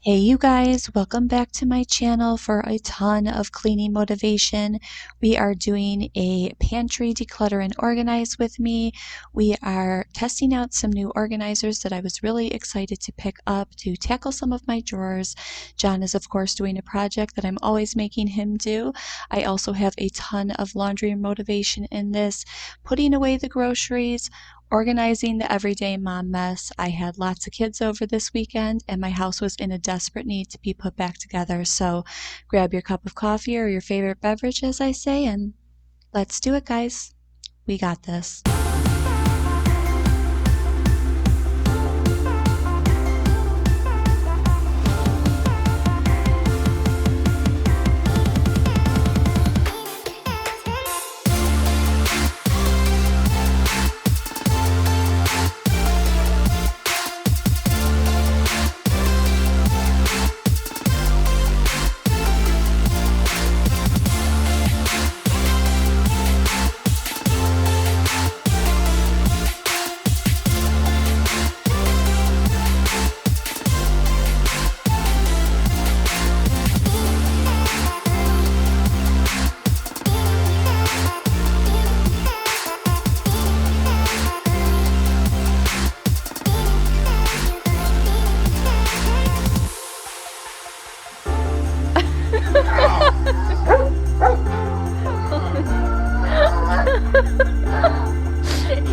Hey you guys, welcome back to my channel for a ton of cleaning motivation. We are doing a pantry declutter and organize with me. We are testing out some new organizers that I was really excited to pick up to tackle some of my drawers. John is of course doing a project that I'm always making him do. I also have a ton of laundry motivation in this, putting away the groceries, organizing the everyday mom mess. I had lots of kids over this weekend and my house was in a desperate need to be put back together. So grab your cup of coffee or your favorite beverage, as I say, and let's do it, guys. We got this.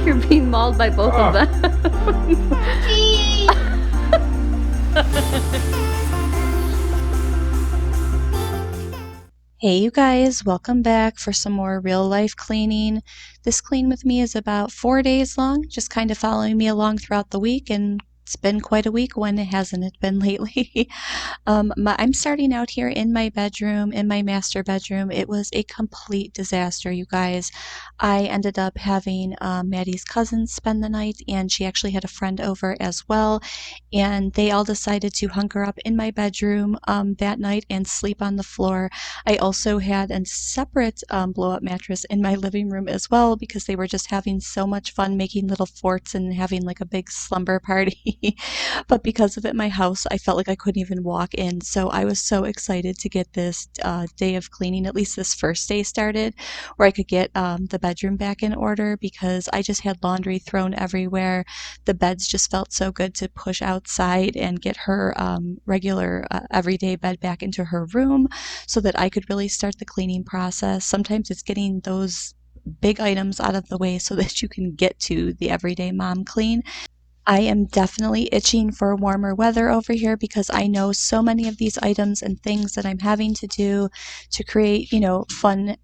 You're being mauled by both of them. Hey you guys, welcome back for some more real life cleaning. This clean with me is about 4 days long, just kind of following me along throughout the week, and it's been quite a week when it hasn't it been lately. I'm starting out here in my bedroom, in my master bedroom. It was a complete disaster, you guys. I ended up having Maddie's cousins spend the night, and she actually had a friend over as well, and they all decided to hunker up in my bedroom that night and sleep on the floor. I also had a separate blow-up mattress in my living room as well because they were just having so much fun making little forts and having like a big slumber party. But because of it, my house, I felt like I couldn't even walk in. So I was so excited to get this day of cleaning, at least this first day started, where I could get the bedroom back in order because I just had laundry thrown everywhere. The beds just felt so good to push outside and get her regular everyday bed back into her room so that I could really start the cleaning process. Sometimes it's getting those big items out of the way so that you can get to the everyday mom clean. I am definitely itching for warmer weather over here because I know so many of these items and things that I'm having to do to create, fun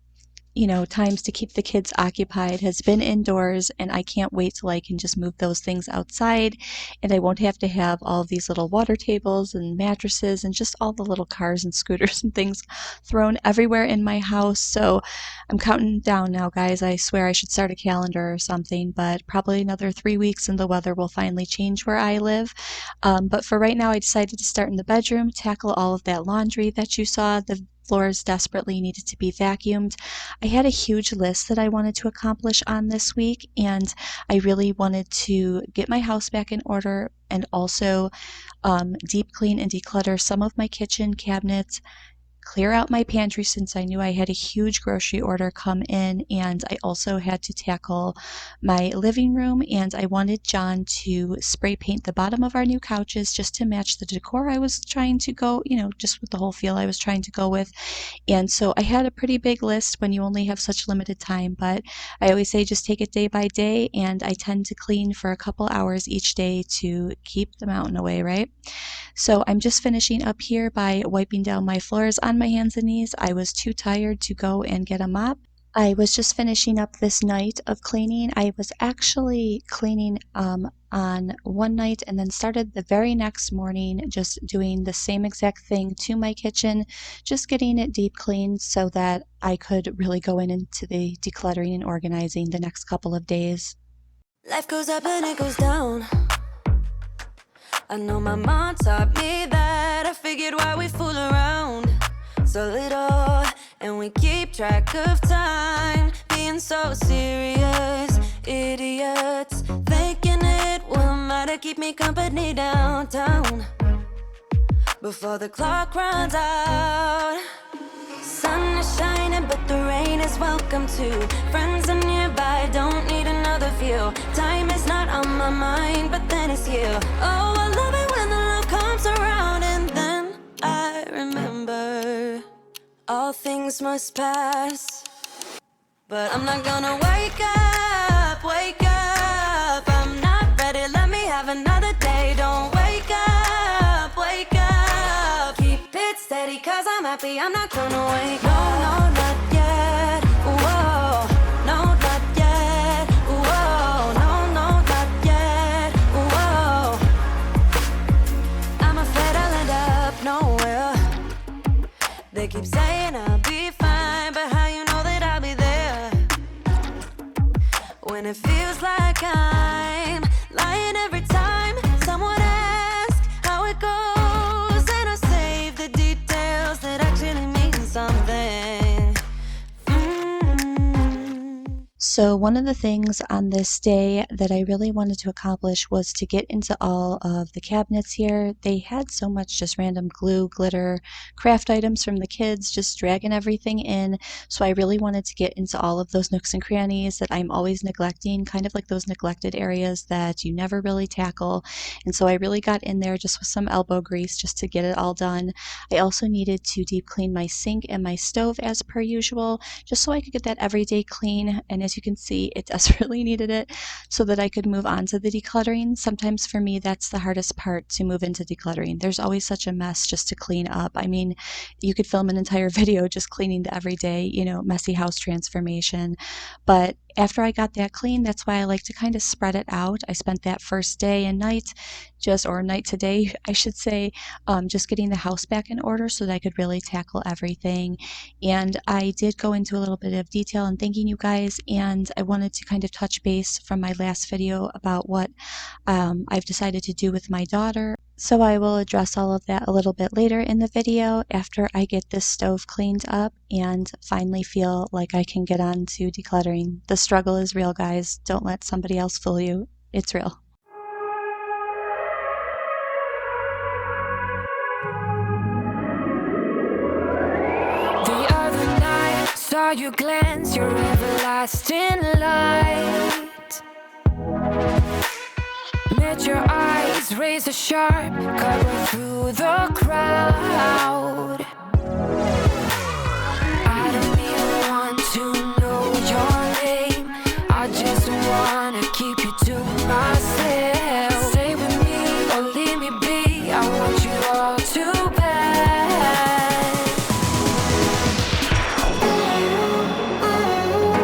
times to keep the kids occupied has been indoors, and I can't wait till I can just move those things outside and I won't have to have all of these little water tables and mattresses and just all the little cars and scooters and things thrown everywhere in my house. So I'm counting down now, guys. I swear I should start a calendar or something, but probably another 3 weeks and the weather will finally change where I live. But for right now, I decided to start in the bedroom, tackle all of that laundry that you saw. The floors desperately needed to be vacuumed. I had a huge list that I wanted to accomplish on this week, and I really wanted to get my house back in order and also deep clean and declutter some of my kitchen cabinets, clear out my pantry since I knew I had a huge grocery order come in, and I also had to tackle my living room, and I wanted John to spray paint the bottom of our new couches just to match the decor I was trying to go, just with the whole feel I was trying to go with. And so I had a pretty big list when you only have such limited time, but I always say just take it day by day, and I tend to clean for a couple hours each day to keep the mountain away, right? So I'm just finishing up here by wiping down my floors on my hands and knees. I was too tired to go and get a mop. I was just finishing up this night of cleaning. I was actually cleaning on one night and then started the very next morning just doing the same exact thing to my kitchen, just getting it deep cleaned so that I could really go into the decluttering and organizing the next couple of days. Life goes up and it goes down. I know my mom taught me that. I figured why we fool around so little, and we keep track of time, being so serious, idiots, thinking it will matter, keep me company downtown. before the clock runs out. Sun is shining, but the rain is welcome too. Friends are nearby, don't need another view. Time is not on my mind, but then it's you. Oh, I love it when the love comes around, and then I remember all things must pass. But I'm not gonna wake up, wake up. I'm not ready, let me have another day. Don't wake up, wake up. Keep it steady, cause I'm happy, I'm not gonna wake up. No, not yet, whoa. No, not yet, whoa. No, not yet, whoa. I'm afraid I'll end up nowhere. They keep saying I'll be fine, but how you know that I'll be there when it feels like I'm lying every time someone asks how it goes, and I save the details that actually mean something. So one of the things on this day that I really wanted to accomplish was to get into all of the cabinets here. They had so much just random glue, glitter, craft items from the kids, just dragging everything in. So I really wanted to get into all of those nooks and crannies that I'm always neglecting, kind of like those neglected areas that you never really tackle. And so I really got in there just with some elbow grease just to get it all done. I also needed to deep clean my sink and my stove as per usual, just so I could get that everyday clean. And as you can see, it desperately needed it so that I could move on to the decluttering. Sometimes for me, that's the hardest part, to move into decluttering. There's always such a mess just to clean up. I mean, you could film an entire video just cleaning the everyday, messy house transformation. But after I got that clean, that's why I like to kind of spread it out. I spent that first day and night, night to day, I should say, just getting the house back in order so that I could really tackle everything. And I did go into a little bit of detail in thanking you guys, and I wanted to kind of touch base from my last video about what I've decided to do with my daughter. So I will address all of that a little bit later in the video after I get this stove cleaned up and finally feel like I can get on to decluttering. The struggle is real, guys. Don't let somebody else fool you. It's real. The other night, saw you glance your everlasting light. Met your eyes, razor sharp, cut right through the crowd. I don't even want to know your name, I just wanna keep you to myself. Stay with me or leave me be, I want you all too bad.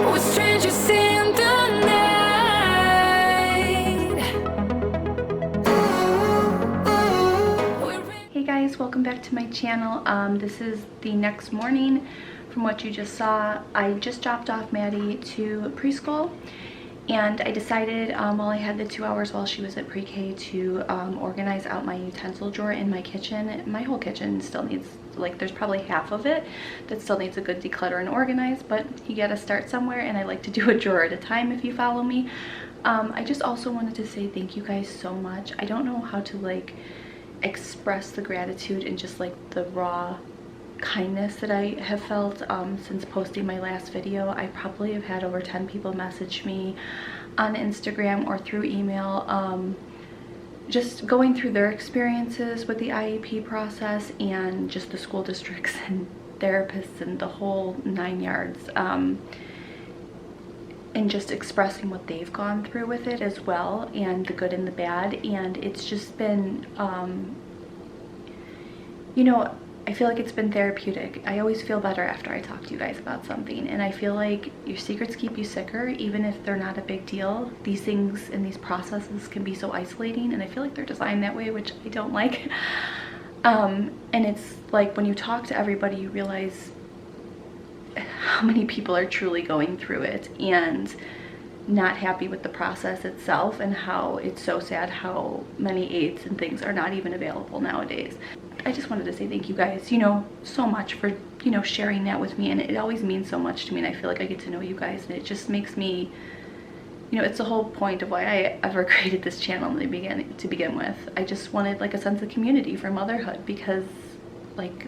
We're strangers in the night. Hey guys, welcome back to my channel. This is the next morning from what you just saw. I just dropped off Maddie to preschool, and I decided while I had the 2 hours while she was at pre-K to organize out my utensil drawer in my kitchen. My whole kitchen still needs, there's probably half of it that still needs a good declutter and organize, but you gotta start somewhere, and I like to do a drawer at a time if you follow me. I just also wanted to say thank you guys so much. I don't know how to express the gratitude and just the raw kindness that I have felt since posting my last video. I probably have had over 10 people message me on Instagram or through email, just going through their experiences with the IEP process and just the school districts and therapists and the whole 9 yards, and just expressing what they've gone through with it as well, and the good and the bad. And it's just been I feel like it's been therapeutic. I always feel better after I talk to you guys about something, and I feel like your secrets keep you sicker, even if they're not a big deal. These things and these processes can be so isolating, and I feel like they're designed that way, which I don't like. And it's like when you talk to everybody, you realize how many people are truly going through it and not happy with the process itself, and how it's so sad how many aids and things are not even available nowadays. I just wanted to say thank you guys, so much for, sharing that with me, and it always means so much to me, and I feel like I get to know you guys, and it just makes me you know, it's the whole point of why I ever created this channel in the beginning, to begin with. I just wanted like a sense of community for motherhood, because like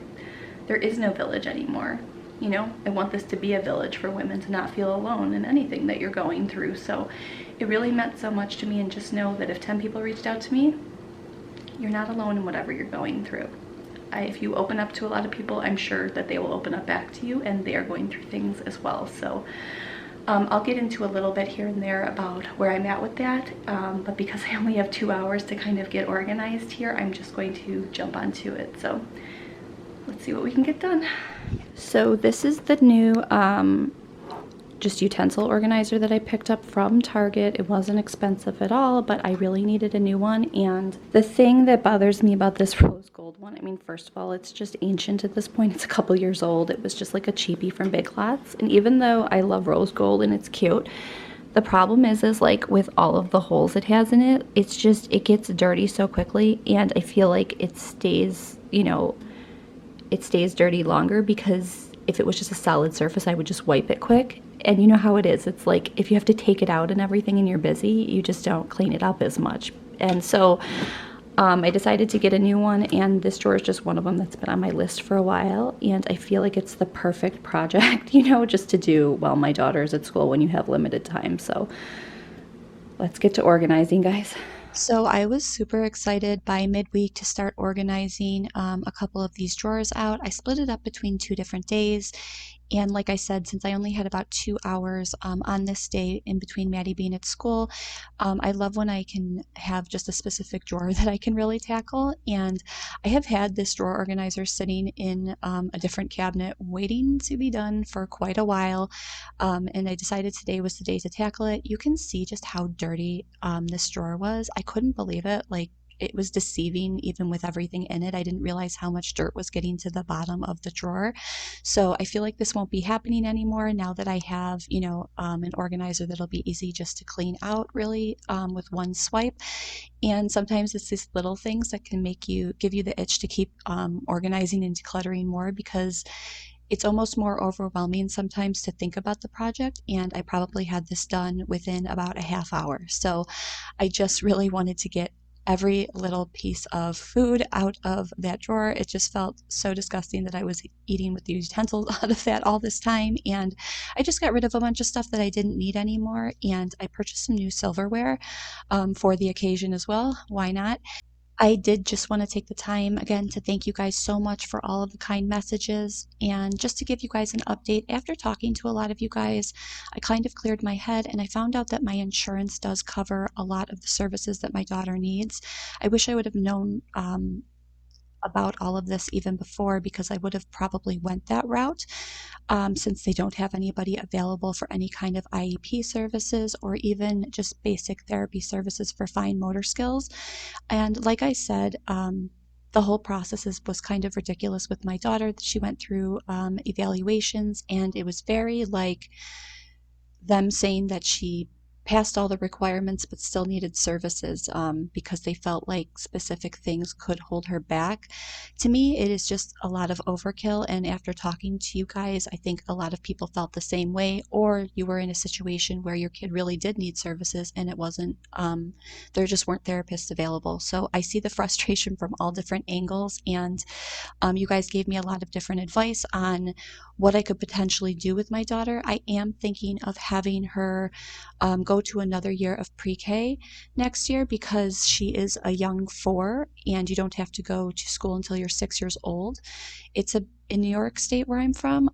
there is no village anymore. You know, I want this to be a village for women to not feel alone in anything that you're going through. So it really meant so much to me, and just know that if 10 people reached out to me, you're not alone in whatever you're going through. If you open up to a lot of people, I'm sure that they will open up back to you, and they are going through things as well. So I'll get into a little bit here and there about where I'm at with that, but because I only have 2 hours to kind of get organized here, I'm just going to jump onto it. So let's see what we can get done. So this is the new just utensil organizer that I picked up from Target. It wasn't expensive at all, but I really needed a new one. And the thing that bothers me about this rose gold one, I mean, first of all, it's just ancient at this point. It's a couple years old. It was just like a cheapie from Big Lots. And even though I love rose gold and it's cute, the problem is like with all of the holes it has in it, it's just, it gets dirty so quickly. And I feel like it stays, you know, it stays dirty longer, because if it was just a solid surface, I would just wipe it quick. And you know how it is. It's like if you have to take it out and everything and you're busy, you just don't clean it up as much. And so I decided to get a new one, and this drawer is just one of them that's been on my list for a while. And I feel like it's the perfect project, you know, just to do while my daughter's at school when you have limited time. So let's get to organizing, guys. So I was super excited by midweek to start organizing a couple of these drawers out. I split it up between 2 different days. And like I said, since I only had about 2 hours on this day in between Maddie being at school, I love when I can have just a specific drawer that I can really tackle. And I have had this drawer organizer sitting in a different cabinet waiting to be done for quite a while. And I decided today was the day to tackle it. You can see just how dirty this drawer was. I couldn't believe it. Like, it was deceiving even with everything in it. I didn't realize how much dirt was getting to the bottom of the drawer. So I feel like this won't be happening anymore now that I have, you know, an organizer that'll be easy just to clean out really with one swipe. And sometimes it's these little things that can give you the itch to keep organizing and decluttering more, because it's almost more overwhelming sometimes to think about the project. And I probably had this done within about a half hour. So I just really wanted to get every little piece of food out of that drawer. It just felt so disgusting that I was eating with the utensils out of that all this time. And I just got rid of a bunch of stuff that I didn't need anymore. And I purchased some new silverware for the occasion as well. Why not? I did just want to take the time again to thank you guys so much for all of the kind messages, and just to give you guys an update. After talking to a lot of you guys, I kind of cleared my head, and I found out that my insurance does cover a lot of the services that my daughter needs. I wish I would have known about all of this even before, because I would have probably went that route, since they don't have anybody available for any kind of IEP services or even just basic therapy services for fine motor skills. And like I said, the whole process was kind of ridiculous with my daughter. She went through evaluations, and it was very like them saying that she passed all the requirements but still needed services, because they felt like specific things could hold her back. To me, it is just a lot of overkill, and after talking to you guys, I think a lot of people felt the same way, or you were in a situation where your kid really did need services and it wasn't, there just weren't therapists available. So I see the frustration from all different angles, and you guys gave me a lot of different advice on what I could potentially do with my daughter. I am thinking of having her go to another year of pre-K next year, because she is a young 4 and you don't have to go to school until you're 6 years old. In New York State where I'm from,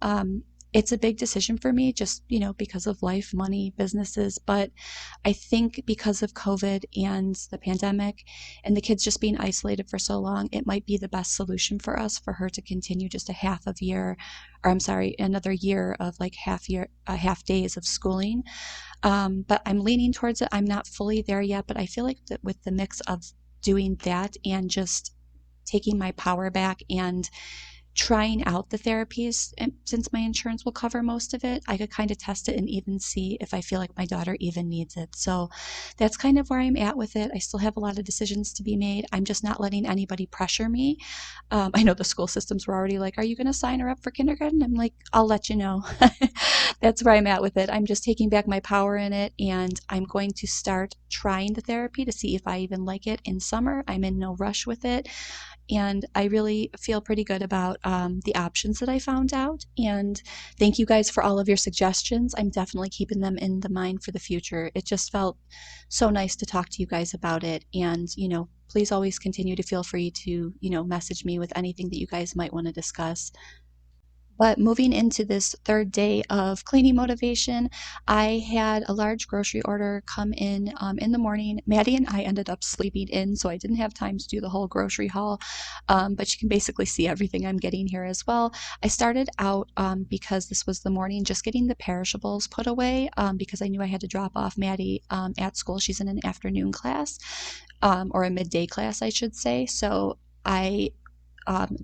it's a big decision for me, just, you know, because of life, money, businesses. But I think because of COVID and the pandemic and the kids just being isolated for so long, it might be the best solution for us, for her to continue just another year of like half days of schooling. But I'm leaning towards it. I'm not fully there yet, but I feel like that with the mix of doing that and just taking my power back and trying out the therapies, and since my insurance will cover most of it, I could kind of test it and even see if I feel like my daughter even needs it. So that's kind of where I'm at with it. I still have a lot of decisions to be made. I'm just not letting anybody pressure me. I know the school systems were already like, are you going to sign her up for kindergarten? I'm like, I'll let you know. That's where I'm at with it. I'm just taking back my power in it, and I'm going to start trying the therapy to see if I even like it in summer. I'm in no rush with it. And I really feel pretty good about the options that I found out. And thank you guys for all of your suggestions. I'm definitely keeping them in the mind for the future. It just felt so nice to talk to you guys about it. And, please always continue to feel free to, message me with anything that you guys might want to discuss. But moving into this third day of cleaning motivation, I had a large grocery order come in the morning. Maddie and I ended up sleeping in, so I didn't have time to do the whole grocery haul, but you can basically see everything I'm getting here as well. I started out, because this was the morning, just getting the perishables put away, because I knew I had to drop off Maddie at school. She's in an afternoon class, or a midday class, I should say. So I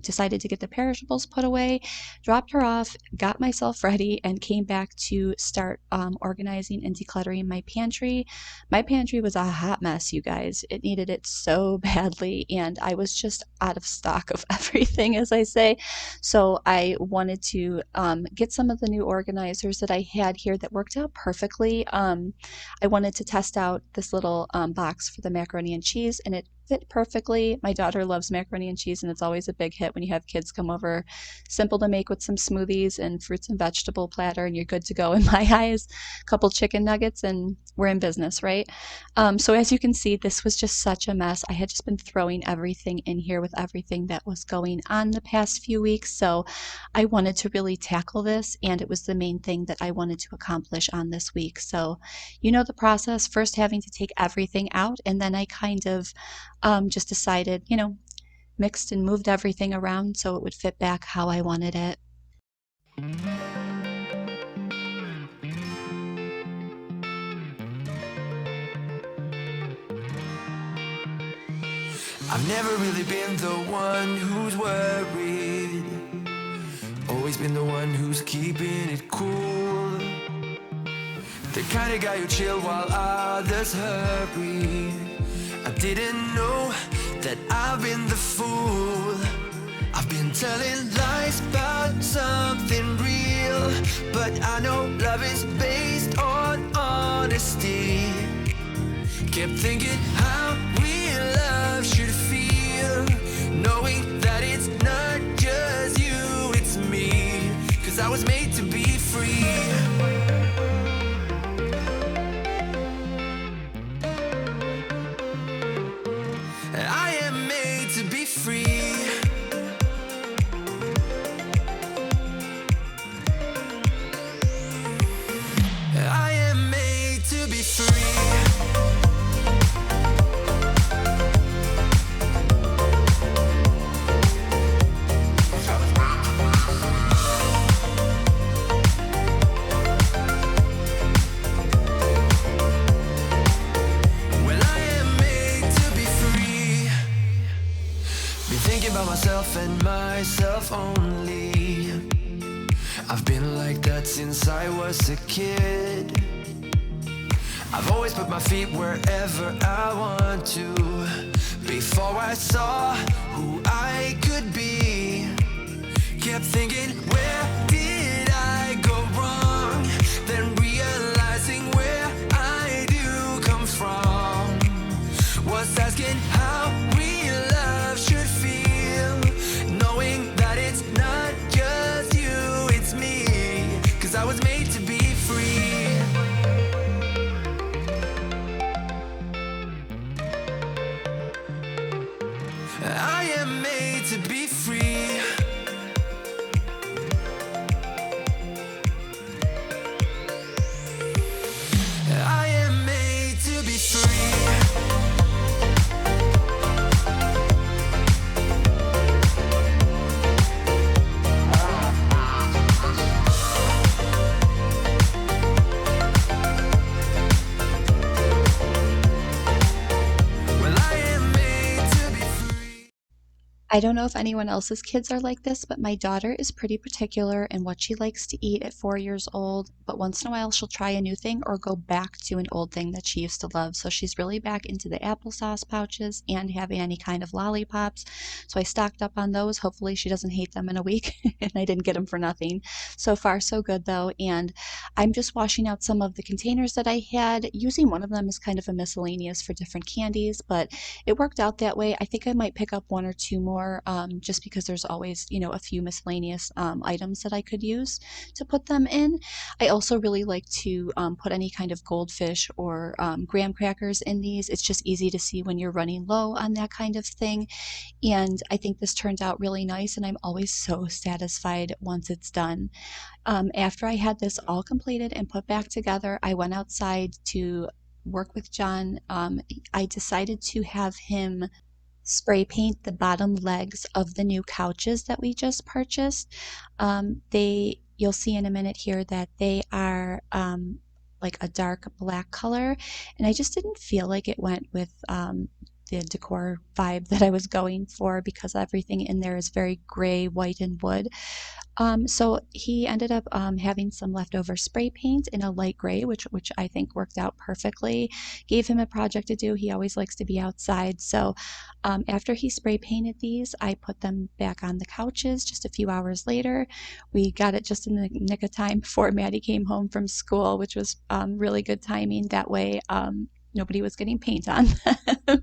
decided to get the perishables put away, dropped her off, got myself ready, and came back to start organizing and decluttering my pantry. My pantry was a hot mess, you guys. It needed it so badly, and I was just out of stock of everything, as I say. So I wanted to get some of the new organizers that I had here that worked out perfectly. I wanted to test out this little box for the macaroni and cheese, and it fit perfectly. My daughter loves macaroni and cheese, and it's always a big hit when you have kids come over. Simple to make with some smoothies and fruits and vegetable platter, and you're good to go in my eyes. A couple chicken nuggets, and we're in business, right? So as you can see, this was just such a mess. I had just been throwing everything in here with everything that was going on the past few weeks. So I wanted to really tackle this, and it was the main thing that I wanted to accomplish on this week. So you know the process, first having to take everything out, and then I kind of just decided, mixed and moved everything around so it would fit back how I wanted it. I've never really been the one who's worried, always been the one who's keeping it cool, the kind of guy who chill while others hurry. I didn't know that I've been the fool. I've been telling lies about something real, but I know love is based on honesty. Kept thinking how real love should feel, knowing that it's not just you, it's me, 'cause I was made to be free. I am made to be free. I am made to be free. Myself and myself only. I've been like that since I was a kid. I've always put my feet wherever I want to, before I saw who I could be. Kept thinking, where did I go wrong? Then realizing where I do come from. Was asking how real love should feel, knowing that it's not just you, it's me, 'cause I was made to be free. I am made to be free. I am made to be free. I don't know if anyone else's kids are like this, but my daughter is pretty particular in what she likes to eat at 4 years old. But once in a while, she'll try a new thing or go back to an old thing that she used to love. So she's really back into the applesauce pouches and having any kind of lollipops. So I stocked up on those. Hopefully, she doesn't hate them in a week. And I didn't get them for nothing. So far, so good though. And I'm just washing out some of the containers that I had, using one of them as kind of a miscellaneous for different candies. But it worked out that way. I think I might pick up one or two more just because there's always, a few miscellaneous items that I could use to put them in. I also really like to put any kind of goldfish or graham crackers in these. It's just easy to see when you're running low on that kind of thing. And I think this turned out really nice, and I'm always so satisfied once it's done. After I had this all completed and put back together, I went outside to work with John. I decided to have him spray paint the bottom legs of the new couches that we just purchased. You'll see in a minute here that they are like a dark black color, and I just didn't feel like it went with the decor vibe that I was going for, because everything in there is very gray, white, and wood. So he ended up having some leftover spray paint in a light gray, which I think worked out perfectly. Gave him a project to do. He always likes to be outside. So after he spray painted these, I put them back on the couches just a few hours later. We got it just in the nick of time before Maddie came home from school, which was really good timing. That way, nobody was getting paint on them.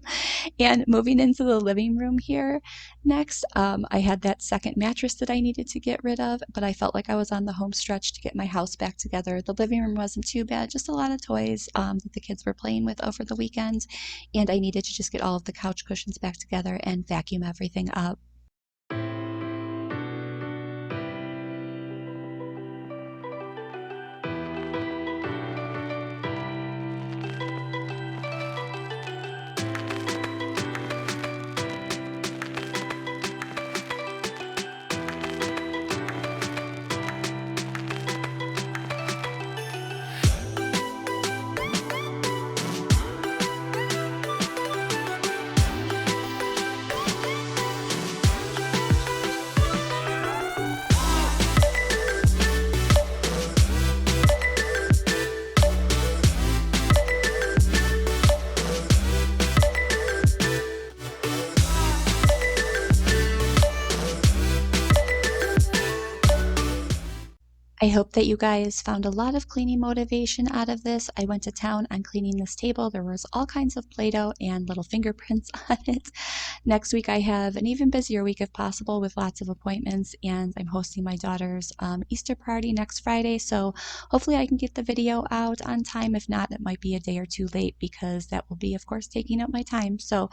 And moving into the living room here next, I had that second mattress that I needed to get rid of, but I felt like I was on the home stretch to get my house back together. The living room wasn't too bad, just a lot of toys that the kids were playing with over the weekend, and I needed to just get all of the couch cushions back together and vacuum everything up. I hope that you guys found a lot of cleaning motivation out of this. I went to town on cleaning this table. There was all kinds of Play-Doh and little fingerprints on it. Next week I have an even busier week if possible, with lots of appointments, and I'm hosting my daughter's Easter party next Friday, so hopefully I can get the video out on time. If not, it might be a day or two late, because that will be, of course, taking up my time. So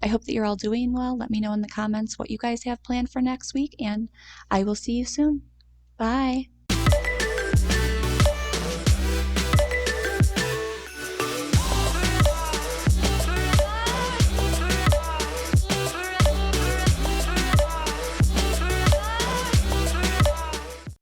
I hope that you're all doing well. Let me know in the comments what you guys have planned for next week, and I will see you soon. Bye!